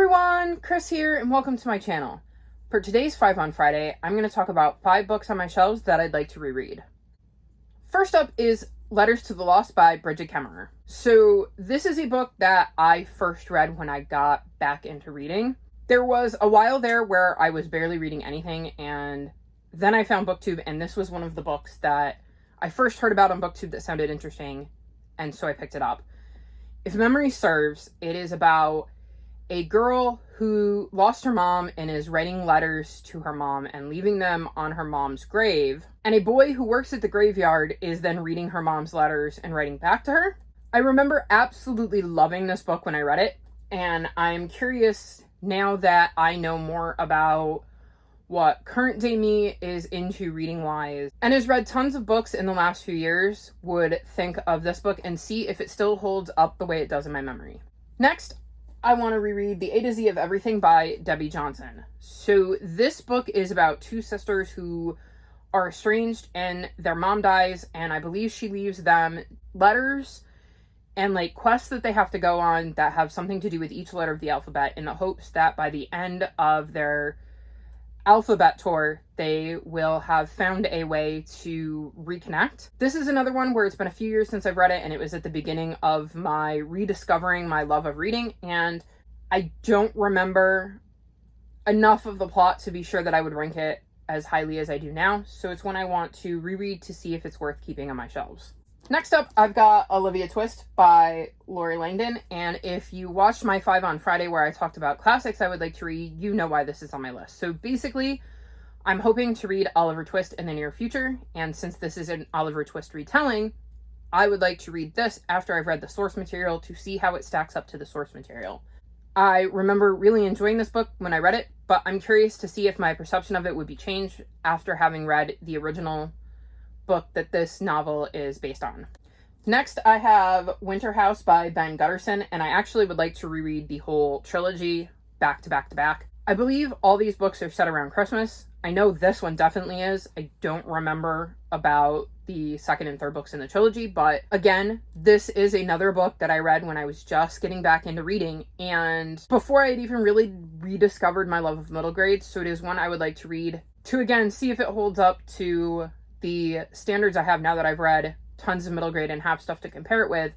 everyone, Chris here, and welcome to my channel. For today's 5 on Friday, I'm going to talk about 5 books on my shelves that I'd like to reread. First up is Letters to the Lost by Bridget Kemmerer. So this is a book that I first read when I got back into reading. There was a while there where I was barely reading anything, and then I found BookTube, and this was one of the books that I first heard about on BookTube that sounded interesting, and so I picked it up. If memory serves, it is about a girl who lost her mom and is writing letters to her mom and leaving them on her mom's grave. And a boy who works at the graveyard is then reading her mom's letters and writing back to her. I remember absolutely loving this book when I read it. And I'm curious now that I know more about what current day me is into reading wise and has read tons of books in the last few years, would think of this book and see if it still holds up the way it does in my memory. Next, I want to reread The A to Z of Everything by Debbie Johnson. So this book is about two sisters who are estranged and their mom dies, and I believe she leaves them letters and quests that they have to go on that have something to do with each letter of the alphabet, in the hopes that by the end of their alphabet tour, they will have found a way to reconnect. This is another one where it's been a few years since I've read it, and it was at the beginning of my rediscovering my love of reading, and I don't remember enough of the plot to be sure that I would rank it as highly as I do now, so it's one I want to reread to see if it's worth keeping on my shelves. Next up, I've got Olivia Twist by Lori Langdon, and if you watched my 5 on Friday where I talked about classics I would like to read, you know why this is on my list. So basically, I'm hoping to read Oliver Twist in the near future, and since this is an Oliver Twist retelling, I would like to read this after I've read the source material to see how it stacks up to the source material. I remember really enjoying this book when I read it, but I'm curious to see if my perception of it would be changed after having read the original book that this novel is based on. Next, I have Winter House by Ben Gutterson, and I actually would like to reread the whole trilogy back to back to back. I believe all these books are set around Christmas. I know this one definitely is. I don't remember about the second and third books in the trilogy, but again, this is another book that I read when I was just getting back into reading, and before I had even really rediscovered my love of middle grades, so it is one I would like to read to again see if it holds up to the standards I have now that I've read tons of middle grade and have stuff to compare it with,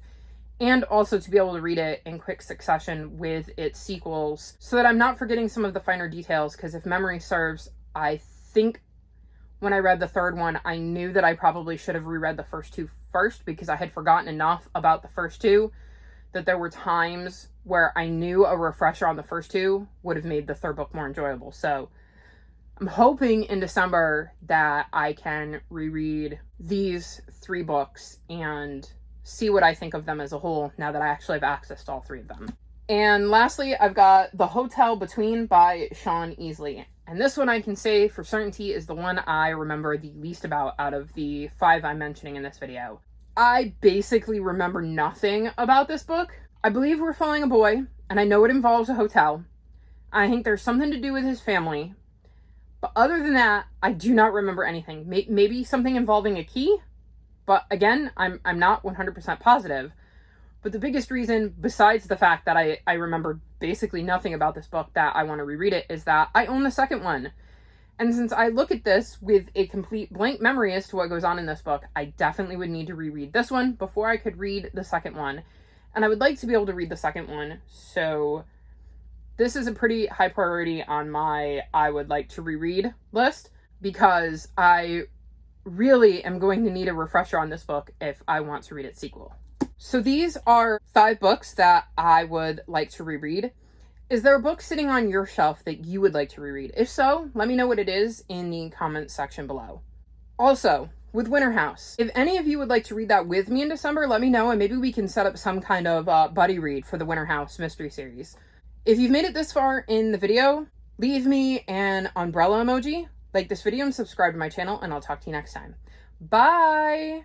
and also to be able to read it in quick succession with its sequels so that I'm not forgetting some of the finer details, because if memory serves, I think when I read the third one, I knew that I probably should have reread the first two first, because I had forgotten enough about the first two that there were times where I knew a refresher on the first two would have made the third book more enjoyable. So I'm hoping in December that I can reread these 3 books and see what I think of them as a whole now that I actually have access to all 3 of them. And lastly, I've got The Hotel Between by Sean Easley. And this one I can say for certainty is the one I remember the least about out of the 5 I'm mentioning in this video. I basically remember nothing about this book. I believe we're following a boy, and I know it involves a hotel. I think there's something to do with his family. But other than that, I do not remember anything. Maybe something involving a key, but again, I'm not 100% positive. But the biggest reason, besides the fact that I remember basically nothing about this book that I want to reread it, is that I own the second one. And since I look at this with a complete blank memory as to what goes on in this book, I definitely would need to reread this one before I could read the second one. And I would like to be able to read the second one, so this is a pretty high priority on my I would like to reread list, because I really am going to need a refresher on this book if I want to read its sequel. So these are 5 books that I would like to reread. Is there a book sitting on your shelf that you would like to reread? If so, let me know what it is in the comments section below. Also, with Winter House, if any of you would like to read that with me in December, let me know, and maybe we can set up some kind of buddy read for the Winter House mystery series. If you've made it this far in the video, leave me an umbrella emoji, like this video, and subscribe to my channel, and I'll talk to you next time. Bye!